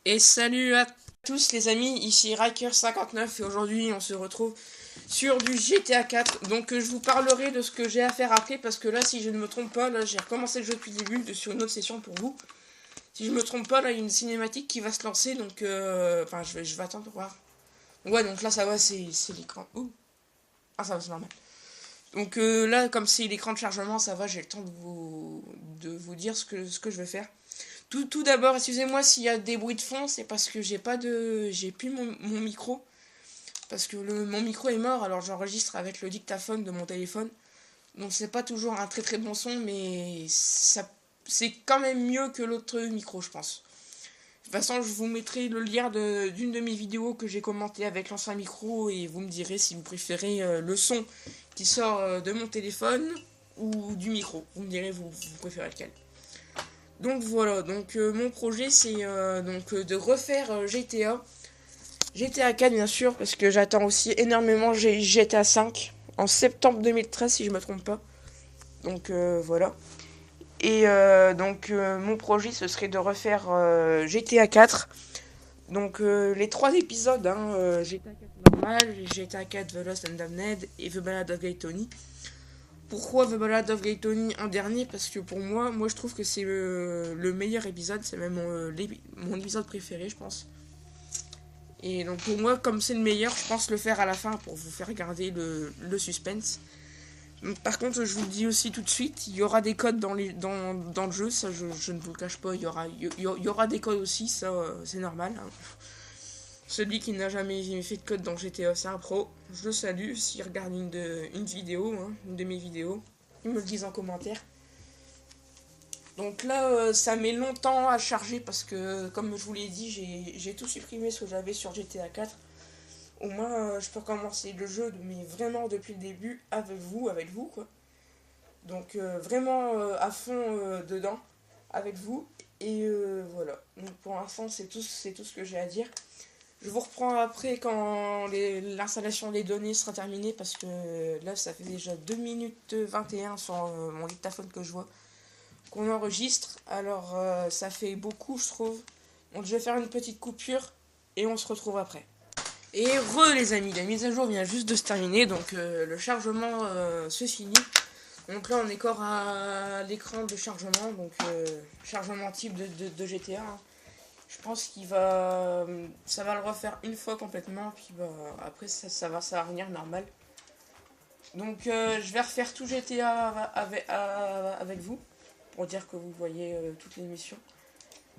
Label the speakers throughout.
Speaker 1: Et salut à tous les amis, ici Riker59 et aujourd'hui on se retrouve sur du GTA 4. Donc je vous parlerai de ce que j'ai à faire après parce que là si je ne me trompe pas, là j'ai recommencé le jeu depuis le début sur une autre session pour vous. Si je me trompe pas, là il y a une cinématique qui va se lancer donc enfin je vais attendre pour voir. Ouais donc là ça va c'est l'écran. Ouh. Ah ça va c'est normal. Donc là comme c'est l'écran de chargement ça va j'ai le temps de vous dire ce que je vais faire. Tout d'abord, excusez-moi s'il y a des bruits de fond, c'est parce que j'ai plus mon micro. Parce que mon micro est mort, alors j'enregistre avec le dictaphone de mon téléphone. Donc c'est pas toujours un très très bon son, mais c'est quand même mieux que l'autre micro, je pense. De toute façon, je vous mettrai le lien d'une de mes vidéos que j'ai commenté avec l'ancien micro et vous me direz si vous préférez le son qui sort de mon téléphone ou du micro. Vous me direz vous préférez lequel. Donc voilà, donc mon projet c'est de refaire GTA 4 bien sûr, parce que j'attends aussi énormément GTA 5 en septembre 2013 si je me trompe pas. Donc voilà. Et mon projet ce serait de refaire GTA 4. Donc les trois épisodes, GTA 4 normal, GTA 4 The Lost and Damned et The Ballad of Gay Tony. Pourquoi The Ballad of Gay Tony en dernier? Parce que pour moi je trouve que c'est le meilleur épisode, c'est même mon épisode préféré je pense. Et donc pour moi comme c'est le meilleur, je pense le faire à la fin pour vous faire garder le suspense. Par contre je vous le dis aussi tout de suite, il y aura des codes dans le jeu, ça je ne vous le cache pas, il y aura des codes aussi, ça c'est normal. Hein. Celui qui n'a jamais fait de code dans GTA, c'est un pro. Je le salue s'il regarde une vidéo, hein, une de mes vidéos. Ils me le disent en commentaire. Donc là, ça met longtemps à charger parce que, comme je vous l'ai dit, j'ai tout supprimé ce que j'avais sur GTA 4. Au moins, je peux commencer le jeu, mais vraiment depuis le début, avec vous, quoi. Donc vraiment à fond dedans, avec vous. Et voilà. Donc pour l'instant, c'est tout ce que j'ai à dire. Je vous reprends après quand l'installation des données sera terminée parce que là ça fait déjà 2 minutes 21 sur mon dictaphone que je vois qu'on enregistre. Alors ça fait beaucoup je trouve. Donc je vais faire une petite coupure et on se retrouve après. Et les amis, la mise à jour vient juste de se terminer donc le chargement se finit. Donc là on est encore à l'écran de chargement, donc chargement type de GTA. Hein. Je pense ça va le refaire une fois complètement, puis bah, après ça va revenir normal. Donc je vais refaire tout GTA avec vous, pour dire que vous voyez toutes les missions.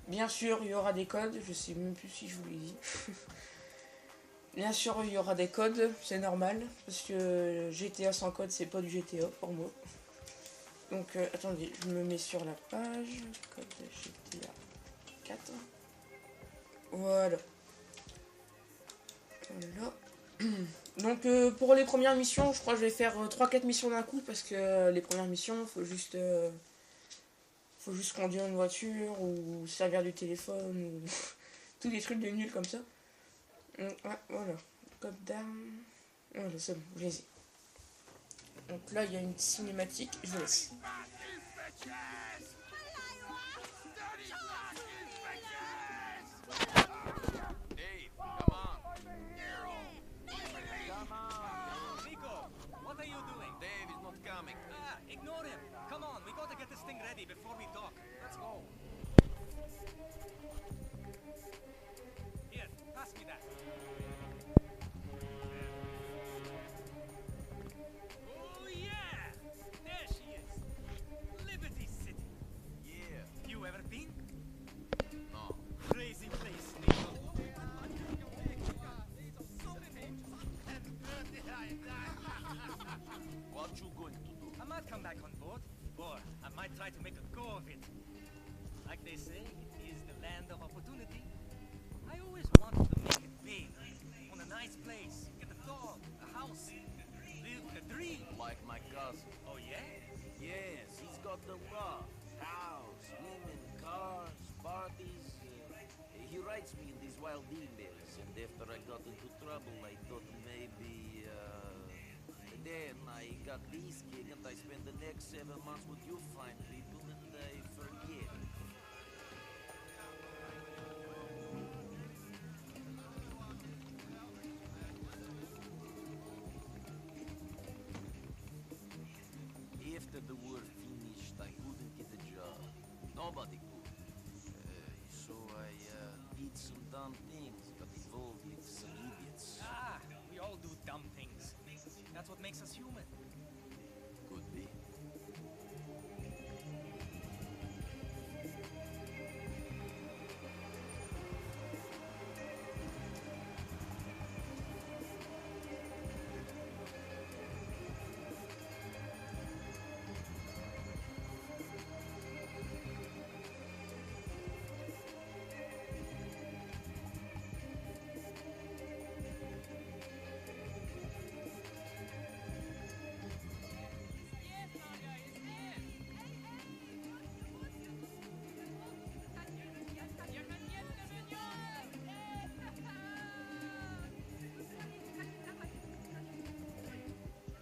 Speaker 1: Bien sûr, il y aura des codes, je sais même plus si je vous l'ai dit. Bien sûr, il y aura des codes, c'est normal, parce que GTA sans code, c'est pas du GTA pour moi. Donc attendez, je me mets sur la page, code GTA 4. Voilà. Voilà. Donc pour les premières missions, je crois que je vais faire 3-4 missions d'un coup parce que les premières missions, faut juste conduire une voiture ou servir du téléphone ou tous des trucs de nul comme ça. Donc, ouais, voilà. Code d'armes. Voilà, c'est bon, je les ai. Donc là, il y a une cinématique, je vous laisse.
Speaker 2: Dave, come on. Come on.
Speaker 3: Nico, what are you doing?
Speaker 2: Dave is not coming.
Speaker 3: Ignore him. Come on, we gotta get this thing ready before we dock.
Speaker 2: Let's go.
Speaker 3: Here, pass me that. Oh yeah! There she is. Liberty City.
Speaker 2: Yeah.
Speaker 3: You ever been?
Speaker 2: No.
Speaker 3: Crazy place, Nico.
Speaker 2: What you going to do?
Speaker 3: I might come back on board, or I might try to make a go of it. Like they say, it is the land of opportunity. I always wanted to make it big. On a nice place, get a dog, a house, live the dream.
Speaker 2: Like my cousin.
Speaker 3: Oh yeah?
Speaker 2: Yes, he's got the rough. House, women, cars, parties. He writes me these wild emails, and after I got into trouble, I thought maybe, then I got this gig, and I spent the next 7 months with you fine people, and I forget. after the war finished, I couldn't get a job. Nobody could. So I did some dumb things, got involved with some idiots.
Speaker 3: Ah, we all do dumb things. That's what makes us human.
Speaker 2: Could be.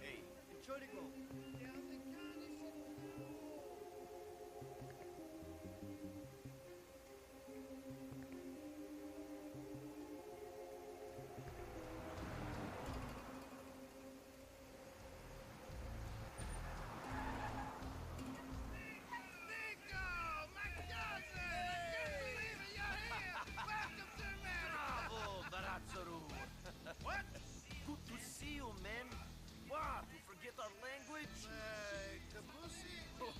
Speaker 2: Hey,
Speaker 4: Entschuldigung. Der amerikanische. Nico! My cousin! I can't believe it! You're here! Welcome to America!
Speaker 2: bravo, Barazzaru!
Speaker 4: What?
Speaker 2: Good to see you, man. What, you forget our language?
Speaker 4: Kabusi?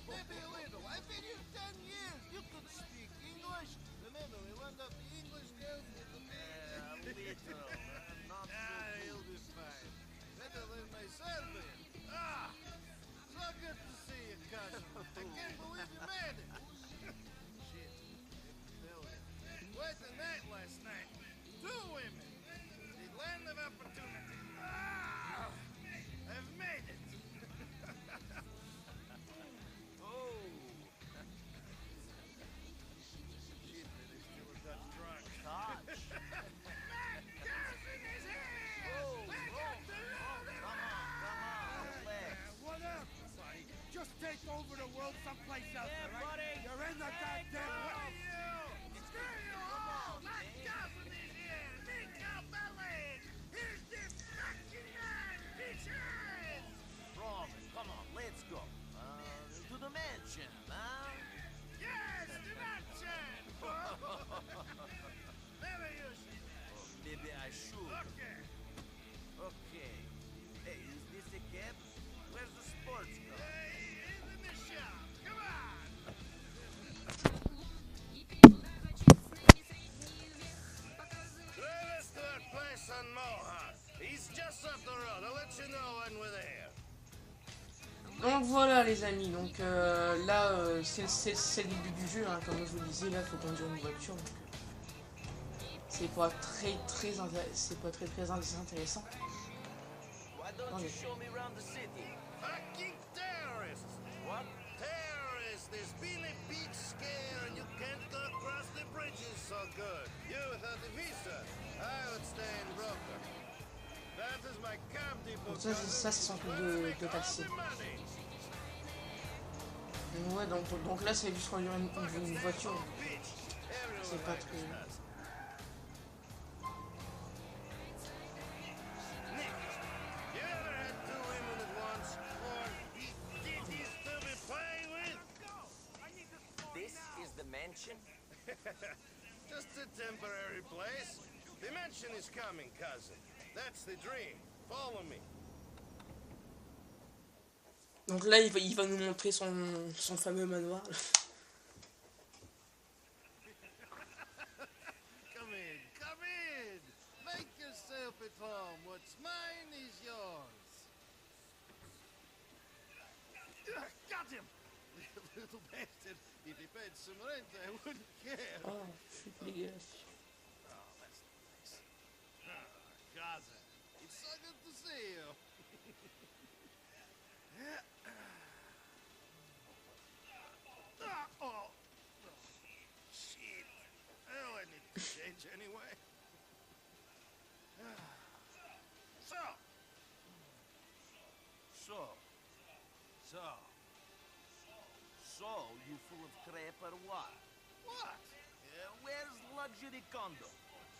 Speaker 4: Maybe a little. I've been here 10 years. You can speak English. Remember, we learned up the English girls with the
Speaker 2: A little, not so
Speaker 4: He'll
Speaker 2: good.
Speaker 4: be fine. Better learn my Serbian. Ah! So good to see you, cousin. I can't believe you made it. Shit. Quite a night last night. 2 women. The land of opportunity. Ah! I've made it.
Speaker 2: Oh,
Speaker 4: Shit, man, they still a Dutch drunk.
Speaker 2: touch.
Speaker 4: My cousin is here!
Speaker 2: Oh,
Speaker 4: We got to load him
Speaker 2: Come on, relax.
Speaker 5: What up, buddy? Just take over the world someplace else,
Speaker 2: Yeah,
Speaker 5: all right?
Speaker 2: buddy.
Speaker 5: You're in the goddamn way.
Speaker 4: Screw you all! My cousin is here! Nico Bellic! Here's this fucking man! Bitches!
Speaker 2: Roman, come on, let's go. To the mansion, huh?
Speaker 4: Yes, the mansion! Maybe you should.
Speaker 2: Maybe I should.
Speaker 4: Okay.
Speaker 2: Okay. Hey, is this a cab? Where's the sports car?
Speaker 4: In the shop. Come on! Drive us to our place on Mohawk. He's just up the road. I'll let you know when we're there.
Speaker 1: Donc voilà les amis, donc là c'est le début du jeu, hein, comme je vous le disais, là il faut conduire une voiture. Donc, c'est pas très intéressant.
Speaker 2: Why don't
Speaker 1: Oh,
Speaker 2: you
Speaker 1: yeah.
Speaker 2: show me around the city?
Speaker 4: Fucking terrorists!
Speaker 2: What?
Speaker 4: Terrorists! There's been a big scare and you can't go across the bridges so good. You without a visa, I would stay in Broker. That is my cab depot.
Speaker 1: Donc ça c'est son truc de taxi. Donc, ouais, donc là c'est juste conduire une voiture. C'est pas très...
Speaker 4: Nick, you ever had 2 women at once? Or ditties to be playing with?
Speaker 2: This is the mansion?
Speaker 4: Just a temporary place. The mansion is coming, cousin. That's the dream. Follow me.
Speaker 1: Donc là il va nous montrer son fameux manoir.
Speaker 4: Come in, come in. Make yourself at home. What's mine is yours. Got him. Little bastard. If he paid some rent, I wouldn't care.
Speaker 1: Oh, je suis dégueulasse.
Speaker 4: Oh, that's nice. Cousin, it's so good to see you. Oh, shit. Oh, I need to change anyway. So.
Speaker 2: So, you full of crap or what?
Speaker 4: What?
Speaker 2: Where's luxury condo?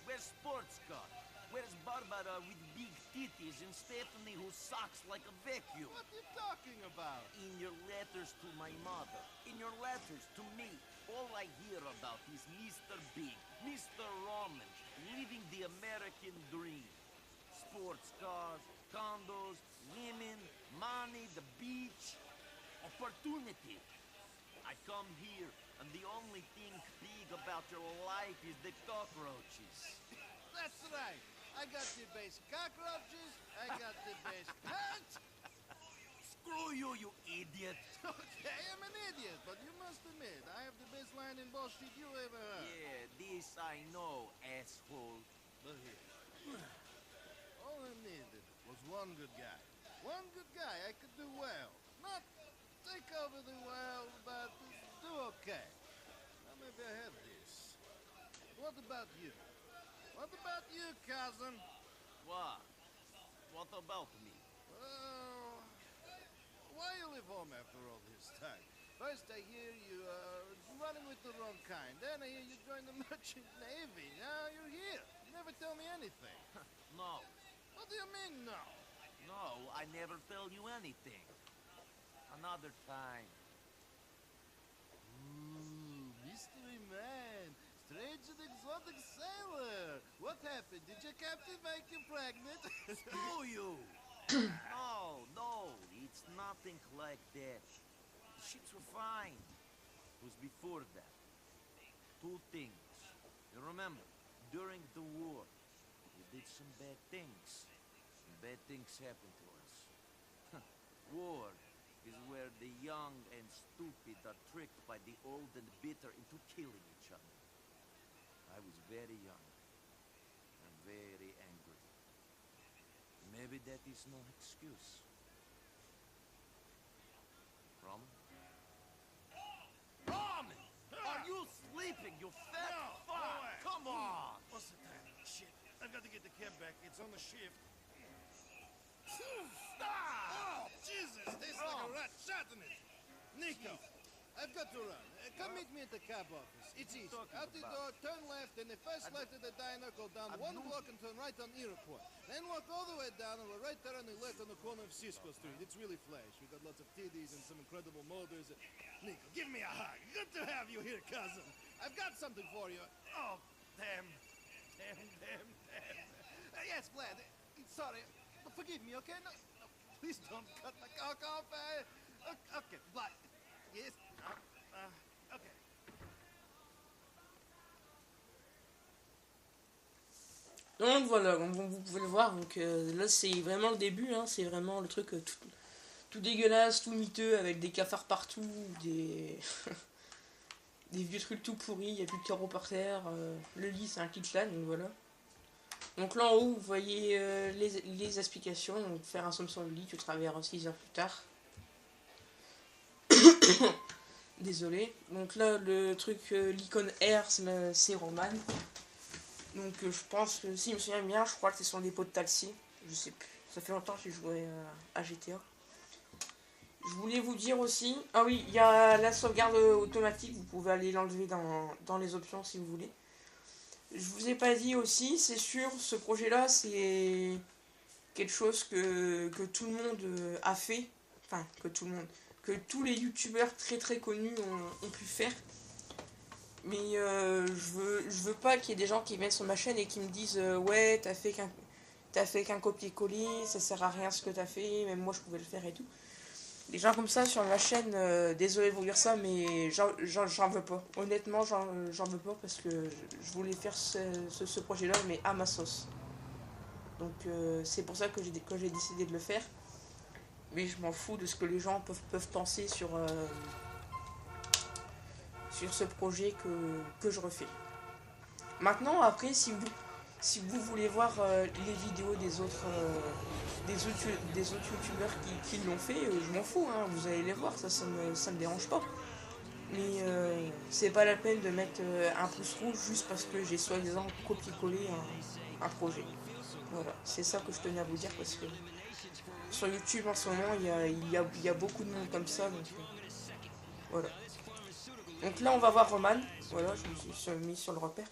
Speaker 2: Where's Sports Car? Where's Barbara with big titties and Stephanie who sucks like a vacuum?
Speaker 4: What are you talking about?
Speaker 2: In your letters to my mother, in your letters to me, all I hear about is Mr. Big, Mr. Roman, living the American dream. Sports cars, condos, women, money, the beach, opportunity. I come here, and the only thing big about your life is the cockroaches.
Speaker 4: That's right. I got the best cockroaches. I got the best pants.
Speaker 2: Screw you, you idiot!
Speaker 4: Okay, I'm an idiot, but you must admit, I have the best line in bullshit you ever heard.
Speaker 2: Yeah, this I know, asshole.
Speaker 4: But here, all I needed was one good guy. One good guy I could do well. Not take over the world, but do okay. Now maybe I have this. What about you? What about you, cousin?
Speaker 2: What? What about me?
Speaker 4: Well, why you leave home after all this time? First I hear you running with the wrong kind. Then I hear you join the merchant navy. Now you're here. You never tell me anything.
Speaker 2: No.
Speaker 4: What do you mean, no?
Speaker 2: No, I never tell you anything. Another time.
Speaker 4: Ooh, mystery man. Strange and exotic sailor. What happened? Did your captain make you pregnant?
Speaker 2: Screw you! No, it's nothing like that. The ships were fine. It was before that. Two things. You remember, during the war, we did some bad things. Some bad things happened to us. War is where the young and stupid are tricked by the old and bitter into killing each other. I was very young and very angry. Maybe that is no excuse. Roman? Roman! Are you sleeping, you fat fuck? Come on!
Speaker 4: What's the time? Shit. I've got to get the cab back. It's on the shift. Oh, Jesus! Tastes like a rat shot in it. Nico, I've got to run. Come meet me at the cab office. It's easy. Out the door, turn left, and the first left at the diner, go down one block and turn right on Iroquois. Then walk all the way down, and we're right there on the left on the corner of Cisco Street. It's really flash. We got lots of titties and some incredible motors. Nico, give me a hug. Good to have you here, cousin. I've got something for you. Oh, damn. Yes, Vlad. Sorry. Forgive me, okay? No, please don't cut my cock off. Okay, Vlad. Yes. Okay.
Speaker 1: Donc voilà, comme vous pouvez le voir, donc là c'est vraiment le début, hein, c'est vraiment le truc tout dégueulasse, tout miteux, avec des cafards partout, des des vieux trucs tout pourris, il n'y a plus de carreaux par terre, le lit c'est un kitchen, donc voilà. Donc là en haut vous voyez les explications, donc faire un somme sur le lit, tu travailleras 6 heures plus tard. Désolé. Donc là le truc, l'icône R c'est Roman. Donc je pense que si je me souviens bien, je crois que c'est son dépôt de taxi, je sais plus, ça fait longtemps que j'ai joué à GTA. Je voulais vous dire aussi, ah oui, il y a la sauvegarde automatique, vous pouvez aller l'enlever dans les options si vous voulez. Je vous ai pas dit aussi, c'est sûr, ce projet-là, c'est quelque chose que tout le monde a fait. Enfin, que tous les youtubeurs très connus ont pu faire. Mais je veux pas qu'il y ait des gens qui viennent sur ma chaîne et qui me disent ouais, t'as fait qu'un copier-coller, ça sert à rien ce que t'as fait, même moi je pouvais le faire et tout. Des gens comme ça sur ma chaîne, désolé de vous dire ça, mais j'en veux pas. Honnêtement, j'en veux pas parce que je voulais faire ce projet-là, mais à ma sauce. Donc c'est pour ça que j'ai décidé de le faire. Mais je m'en fous de ce que les gens peuvent penser sur ce projet que je refais. Maintenant, après, si vous voulez voir les vidéos des autres youtubeurs qui l'ont fait, je m'en fous, hein, vous allez les voir, ça me dérange pas. Mais c'est pas la peine de mettre un pouce rouge juste parce que j'ai soi-disant copié-collé un projet. Voilà, c'est ça que je tenais à vous dire parce que sur YouTube en ce moment il y a beaucoup de monde comme ça, donc voilà. Donc là on va voir Roman, voilà, je me suis mis sur le repère.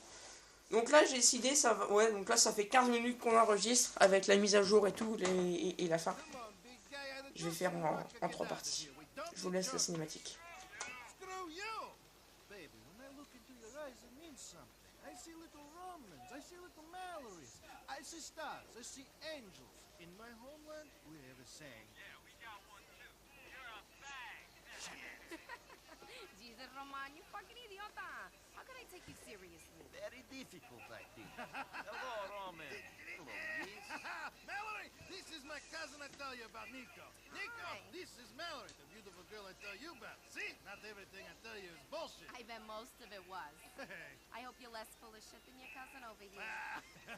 Speaker 1: Donc là j'ai décidé, ça va, ouais, donc là ça fait 15 minutes qu'on enregistre avec la mise à jour et tout, et la fin.
Speaker 4: Come on, big guy. I
Speaker 1: Je vais
Speaker 4: just
Speaker 1: faire
Speaker 4: seen
Speaker 1: en
Speaker 4: Roger
Speaker 1: 3
Speaker 4: get out of
Speaker 1: parties.
Speaker 4: here. We don't
Speaker 1: Je vous
Speaker 4: need
Speaker 1: laisse la
Speaker 4: trouble.
Speaker 1: cinématique.
Speaker 4: Screw you! Baby, when I look into your eyes, it means something. I see little Romans. I see little Mallorys. I see stars. I see angels. In my homeland, we have a saying.
Speaker 6: Jesus, Roman, you fucking idiota. How can I take you seriously?
Speaker 2: Very difficult, I think. Hello, Roman. Hello, Liz.
Speaker 4: Mallory, this is my cousin I tell you about, Nico. Nico,
Speaker 6: Hi.
Speaker 4: this is Mallory, the beautiful girl I tell you about. See? Not everything I tell you is bullshit.
Speaker 6: I bet most of it was.
Speaker 4: Hey.
Speaker 6: I hope you're less full of shit than your cousin over here.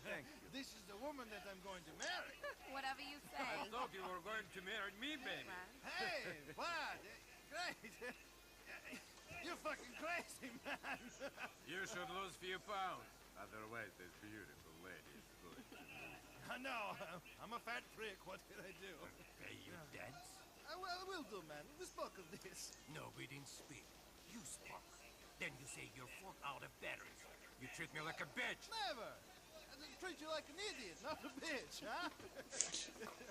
Speaker 4: Thank you. This is the woman that I'm going to marry.
Speaker 6: Whatever you say.
Speaker 5: thought you were going to marry me, baby.
Speaker 6: Right?
Speaker 4: Hey, what? Great. You're fucking crazy, man.
Speaker 5: You should lose a few pounds. Otherwise, this beautiful lady is good.
Speaker 4: I know. I'm a fat prick. What did I do?
Speaker 5: Hey, you dance?
Speaker 4: Well, we'll do, man. We spoke of this.
Speaker 5: No, we didn't speak. You spoke. Then you say you're full out of batteries. You treat me like a bitch.
Speaker 4: Never. I just treat you like an idiot, not a bitch, huh?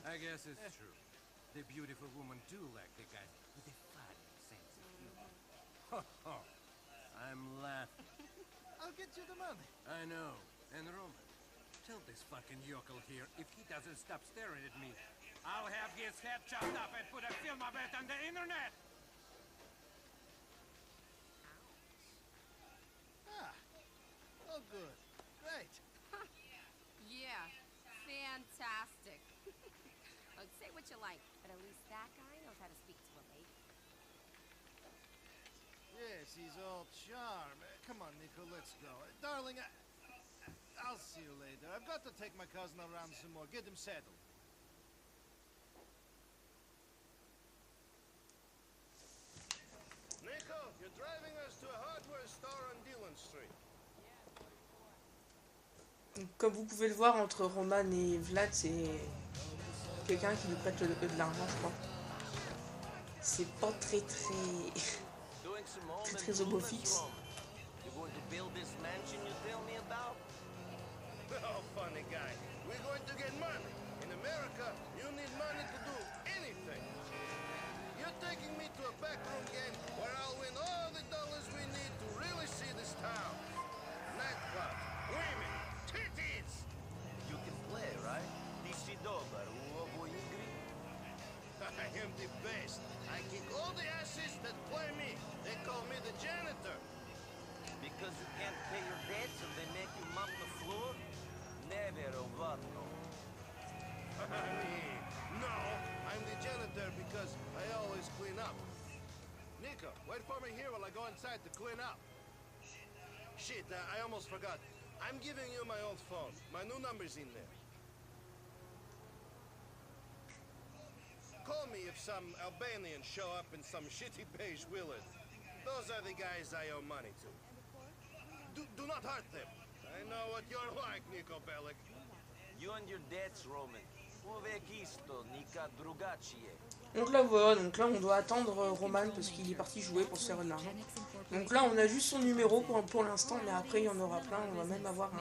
Speaker 5: I guess it's true. The beautiful woman do like the guys with a funny sense of humor. I'm laughing.
Speaker 4: I'll get you the money.
Speaker 5: I know. And Roman, tell this fucking yokel here, if he doesn't stop staring at me, I'll have his head chopped up and put a film of it on the internet!
Speaker 4: Ah. Oh, good. Great.
Speaker 6: Yeah. Fantastic. Look, say what you like, but at least that guy knows how to speak to a lady.
Speaker 4: Yes, he's all charm. Come on, Nico, let's go. Darling, I'll see you later. I've got to take my cousin around some more. Get him settled. Nico, you're driving us to a hardware store on Dillon Street.
Speaker 1: Donc, comme vous pouvez le voir, entre Roman et Vlad, c'est quelqu'un qui lui prête de l'argent, je crois. C'est pas très
Speaker 2: Doing some home
Speaker 1: très
Speaker 2: improvements,
Speaker 1: fixe.
Speaker 2: Roman. You going to build this mansion you tell me about?
Speaker 4: Oh, funny guy. We're going to get money. In America, you need money to do anything. You're taking me to a backroom game where I'll win all the dollars we need to really see this town. Nightclubs, women, titties.
Speaker 2: You can play, right? DC Dollar, Uovo Ingrid?
Speaker 4: I am the best. I kick all the asses that play me. They call me the janitor.
Speaker 2: Because you can't pay your debts and they make you mop the floor? Never ovatno.
Speaker 4: No, I'm the janitor because I always clean up. Nico, wait for me here while I go inside to clean up. Shit, I almost forgot. I'm giving you my old phone. My new number's in there. Call me if some Albanians show up in some shitty beige Willard. Those are the guys I owe money to. Do not hurt them. I know what you're like, Nico Bellic.
Speaker 2: You and your debts, Roman. Uvek isto, nikad drugačije.
Speaker 1: Donc là voilà, donc là on doit attendre Roman parce qu'il est parti jouer pour se faire de l'argent. Donc là on a juste son numéro pour l'instant, mais après il y en aura plein, on va même avoir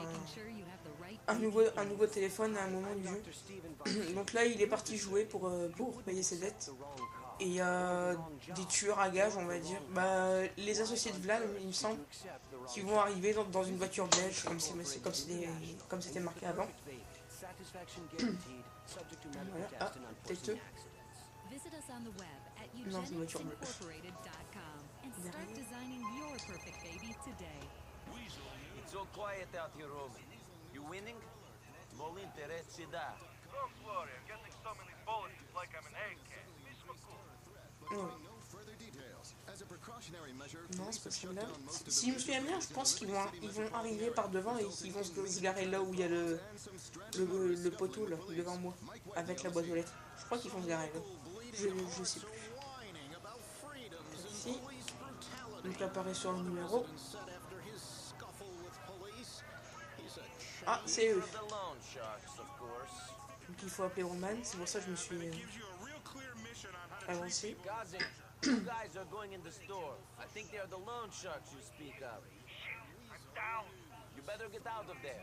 Speaker 1: un nouveau téléphone à un moment du jeu. Donc là il est parti jouer pour payer ses dettes. Et des tueurs à gages, on va dire. Bah, les associés de Vlad, il me semble, qui vont arriver dans une voiture belge, comme c'était marqué avant. Voilà, ah, peut-être eux. Non, c'est une voiture bleue.
Speaker 2: It's all quiet out here, Roman. You winning? Vol interesse si da.
Speaker 4: Don't worry, I'm getting so many bullets, it's like I'm an egg can.
Speaker 1: Non, c'est pas celui-là. Si je me souviens bien, je pense qu'ils vont arriver par devant et qu'ils vont se garer là où il y a le poteau là, devant moi, avec la boîte aux lettres. Je crois qu'ils vont se garer là. Je sais plus. Ici. Donc apparaît sur le numéro. Ah, c'est eux.
Speaker 2: The loan sharks, of course.
Speaker 1: Donc il faut appeler Roman, c'est pour ça que je me suis avancé.
Speaker 2: Gazi, you guys are going in the store. I think they are the loan sharks you speak of.
Speaker 5: I'm down.
Speaker 2: You better get out of there.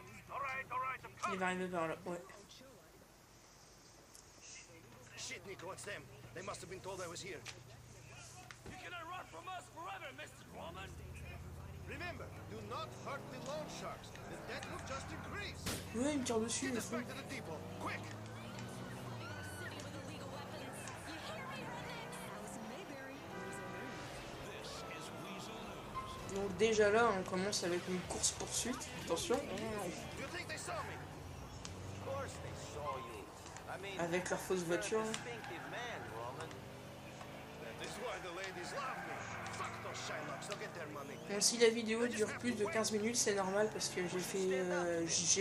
Speaker 1: Il va arriver par là, ouais.
Speaker 4: Shit, Nico, it's them. They must have been told I was here.
Speaker 5: You cannot run from us forever, Mr. Roman.
Speaker 4: Remember, do not hurt the loan sharks. The debt will just increase.
Speaker 1: Ouais, il me tire dessus,
Speaker 4: Get
Speaker 1: le
Speaker 4: us
Speaker 1: fou.
Speaker 4: back to the depot, quick!
Speaker 1: Donc déjà là, on commence avec une course-poursuite. Attention,
Speaker 4: Do you think they saw me?
Speaker 2: Of course they saw you. I mean,
Speaker 1: avec leur fausse
Speaker 2: you're a
Speaker 1: voiture.
Speaker 2: distinctive man, Roman.
Speaker 4: That is why the ladies love me. Fuck those Shylocks, they'll get their money.
Speaker 1: Bon, si la vidéo dure plus de 15 minutes, c'est normal parce que j'ai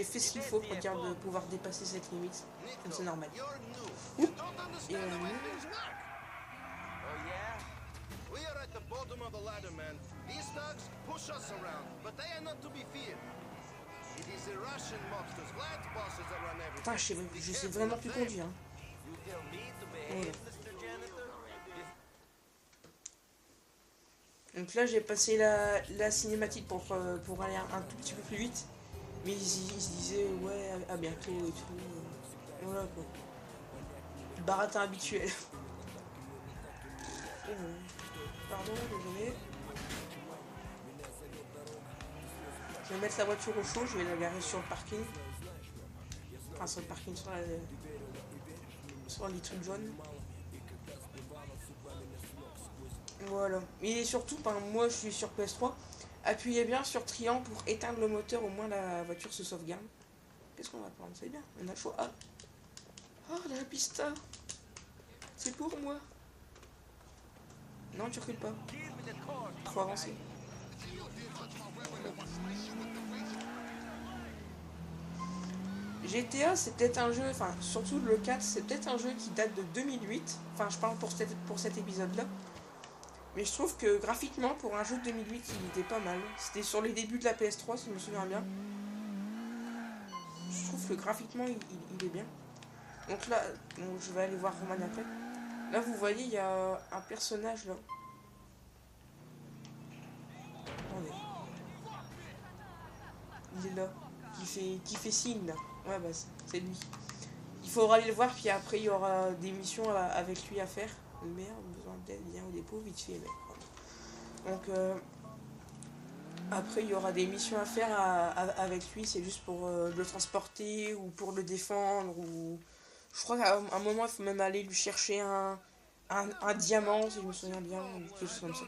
Speaker 1: fait ce qu'il faut pour dire de pouvoir dépasser cette limite. Donc c'est normal.
Speaker 4: You're new. You don't understand
Speaker 1: Yeah.
Speaker 4: the way things work.
Speaker 2: Oh yeah?
Speaker 4: We are at the bottom of the ladder, man. These thugs push us around, but they are not to be feared. It is the Russian mobsters, Vlad's bosses that run
Speaker 1: Putain,
Speaker 4: everything.
Speaker 1: je sais vraiment plus conduire. Hein.
Speaker 2: You tell me to behave, Mr. Janitor?
Speaker 1: Donc là, j'ai passé la cinématique pour aller un tout petit peu plus vite. Mais ils se disaient, ouais, à bientôt et tout. Voilà quoi. Le baratin habituel. Pardon, désolé. Je vais mettre la voiture au chaud, je vais la garer sur le parking. Enfin, sur le parking, sur les trucs jaunes. Voilà. Et surtout, moi je suis sur PS3. Appuyez bien sur triangle pour éteindre le moteur, au moins la voiture se sauvegarde. Qu'est-ce qu'on va prendre? C'est bien, on a le choix. Ah, oh, la pista. C'est pour moi. Non, tu recules pas. Faut avancer. GTA, c'est peut-être un jeu, enfin surtout le 4, c'est peut-être un jeu qui date de 2008. Enfin, je parle pour cet épisode-là. Mais je trouve que graphiquement, pour un jeu de 2008, il était pas mal. C'était sur les débuts de la PS3, si je me souviens bien. Je trouve que graphiquement, il est bien. Donc là, je vais aller voir Roman après. Là, vous voyez, il y a un personnage là. Attendez. Il est là. Qui fait signe là. Ouais, bah c'est lui. Il faudra aller le voir, puis après, il y aura des missions avec lui à faire. Merde, besoin d'aide, viens au dépôt, vite fait, mec. Donc, après, il y aura des missions à faire avec lui, c'est juste pour le transporter ou pour le défendre. Ou je crois qu'à un moment, il faut même aller lui chercher un diamant, si je me souviens bien, ou quelque chose comme ça.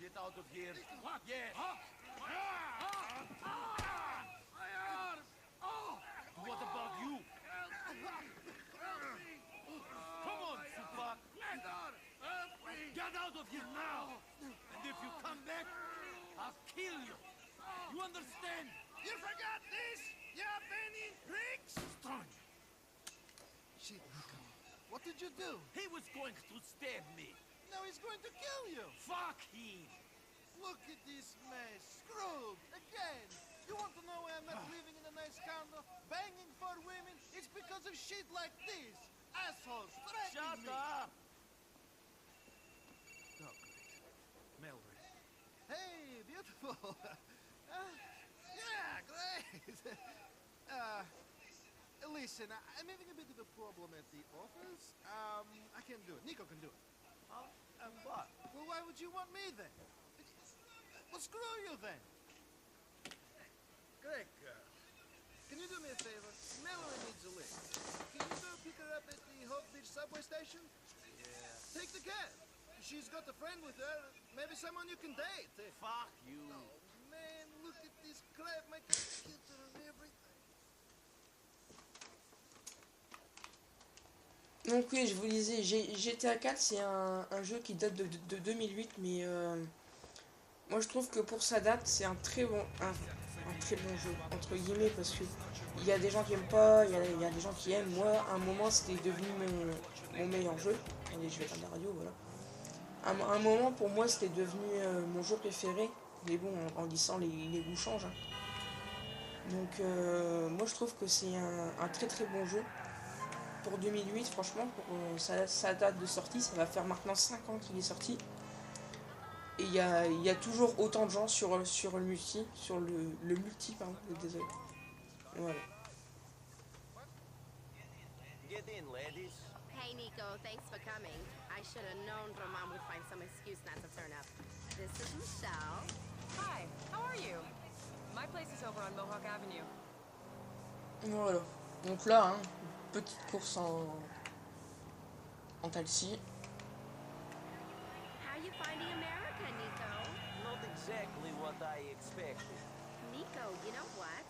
Speaker 2: Get out of here. Yes. What about you? Come on, Tupac. Get out of here now. And if you come back, I'll kill you. You understand?
Speaker 4: You forgot this, you Benny pricks?
Speaker 2: Strong.
Speaker 4: Shit, Nico. What did you do?
Speaker 2: He was going to stab me.
Speaker 4: Now he's going to kill you.
Speaker 2: Fuck him.
Speaker 4: Look at this mess. Screwed again. You want to know why I'm not living in a nice condo, banging for women? It's because of shit like this. Assholes threatening
Speaker 2: Shut
Speaker 4: me.
Speaker 2: up.
Speaker 4: Oh, great. Melvin. Hey, beautiful. Yeah, great. Listen, I'm having a bit of a problem at the office. I can do it. Nico can do it.
Speaker 2: And what?
Speaker 4: Well, why would you want me then? Well, screw you then. Great girl. Can you do me a favor? Mallory needs a lift. Can you go pick her up at the Hope Beach subway station?
Speaker 2: Yeah.
Speaker 4: Take the cab. She's got a friend with her. Maybe someone you can date.
Speaker 2: Fuck you.
Speaker 4: Oh, man, look at this crap. My computer and everything.
Speaker 1: Donc oui, je vous disais, GTA 4, c'est un jeu qui date de 2008, mais moi je trouve que pour sa date, c'est un très bon jeu, entre guillemets, parce que il y a des gens qui aiment pas, il y a des gens qui aiment. Moi, à un moment, c'était devenu mon meilleur jeu. Attendez, je vais faire de la radio, voilà. À un moment, pour moi, c'était devenu mon jeu préféré, mais bon, en glissant, les goûts changent. Hein. Donc moi je trouve que c'est un très très bon jeu. Pour 2008, franchement, pour sa date de sortie, ça va faire maintenant 5 ans qu'il est sorti. Et il y a toujours autant de gens sur le multi, pardon, désolé. Voilà.
Speaker 2: Get in, ladies.
Speaker 6: Hey, Nico, thanks for coming. I should have known your mom would find some excuse not to turn up. This is Michelle.
Speaker 7: Hi, how are you? My place is over on Mohawk Avenue.
Speaker 1: Voilà. Donc là, hein, petite course en taxi.
Speaker 6: How you finding America, Nico?
Speaker 2: Not exactly what I expected.
Speaker 6: Nico, you know what?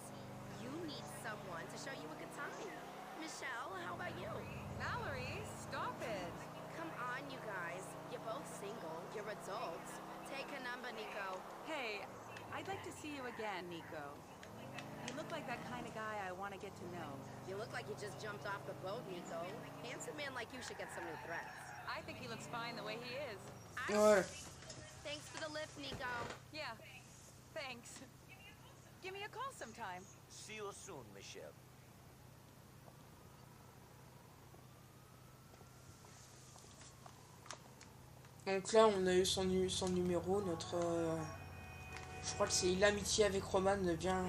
Speaker 6: You need someone to show you a good time. Michelle, how about you?
Speaker 7: Mallory, stop it.
Speaker 6: Come on, you guys. You're both single. You're adults. Take a number, Nico.
Speaker 7: Hey, I'd like to see you again, Nico. You look like that kind of guy I want to get to know.
Speaker 6: You look like you just jumped off the boat, Nico. Handsome man like you should get some new threats.
Speaker 7: I think he looks fine the way he is.
Speaker 1: Ouais.
Speaker 6: Thanks for the lift, Nico.
Speaker 7: Yeah, thanks. Give me a call sometime.
Speaker 2: See you soon, Michelle.
Speaker 1: Donc là, on a eu son numéro, notre... je crois que c'est l'amitié avec Roman vient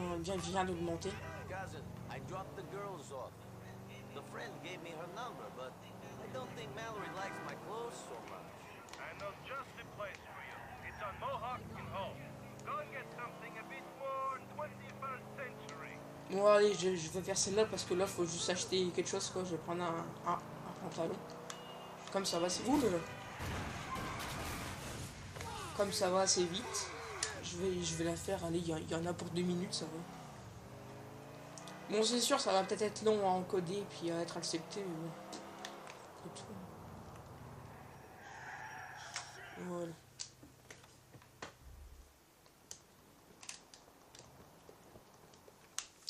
Speaker 1: d'augmenter.
Speaker 2: Cousin, I dropped the girls off. The friend gave me her number, but I don't think Mallory likes my clothes so much.
Speaker 4: I know just the place for you. It's on Mohawk and Home. Go and get something a bit more 21st century.
Speaker 1: Bon allez, je vais faire celle-là parce que là, faut juste acheter quelque chose, quoi. Je vais prendre un pantalon. Comme ça va, c'est vous, Comme ça va assez vite. Je vais la faire, allez, il y en a pour 2 minutes, ça va. Bon, c'est sûr, ça va peut-être être long à encoder puis à être accepté, mais bon. C'est tout. Voilà.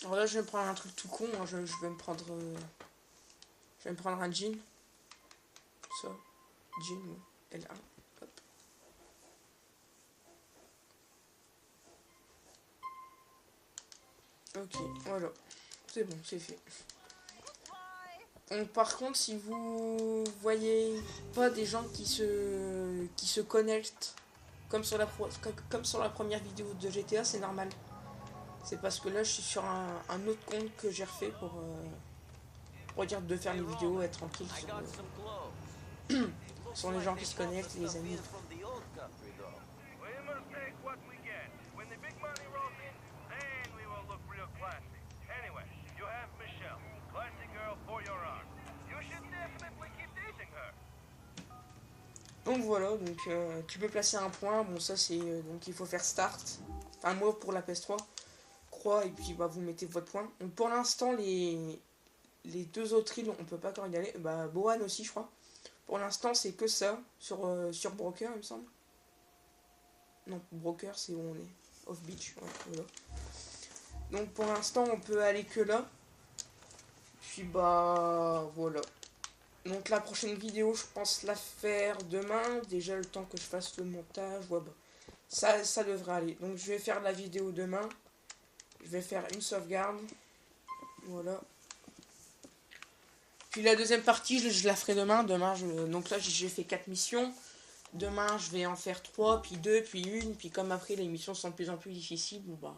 Speaker 1: Alors là, je vais me prendre un truc tout con, hein. Je vais me prendre un jean. Ça. Jean, ouais. L1. Hop. Ok, voilà. C'est bon, c'est fait. Donc, par contre, si vous voyez pas des gens qui se connectent comme sur la première vidéo de GTA, c'est normal. C'est parce que là, je suis sur un autre compte que j'ai refait pour dire de faire les vidéos, être tranquille
Speaker 2: I
Speaker 1: sur,
Speaker 2: got some clothes.
Speaker 1: sur les gens qui se connectent et les amis.
Speaker 2: In from the old country, though.
Speaker 4: We must take what we get. When the big money rolls in, then we will look real classy. Anyway, you have Michelle, classy girl for your arm. You should definitely keep dating her.
Speaker 1: Donc voilà, donc tu peux placer un point. Bon, ça c'est donc il faut faire start. Enfin, moi pour la PS3, croix et puis bah vous mettez votre point. Donc pour l'instant les deux autres îles on peut pas encore y aller. Bah Bohan aussi je crois. Pour l'instant c'est que ça sur Broker il me semble. Non, Broker c'est où on est. Off Beach, ouais, voilà. Donc pour l'instant on peut aller que là. Puis bah voilà. Donc la prochaine vidéo, je pense la faire demain. Déjà le temps que je fasse le montage. Ouais, bah, ça devrait aller. Donc je vais faire la vidéo demain. Je vais faire une sauvegarde. Voilà. Puis la deuxième partie, je la ferai demain. Donc là, j'ai fait 4 missions. Demain, je vais en faire 3, puis 2, puis 1. Puis comme après, les missions sont de plus en plus difficiles. Bon, bah,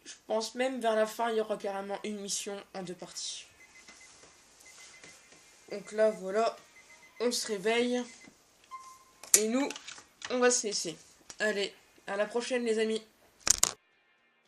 Speaker 1: je pense même vers la fin, il y aura carrément une mission en 2 parties. Donc là, voilà, on se réveille. Et nous, on va se laisser. Allez, à la prochaine les amis.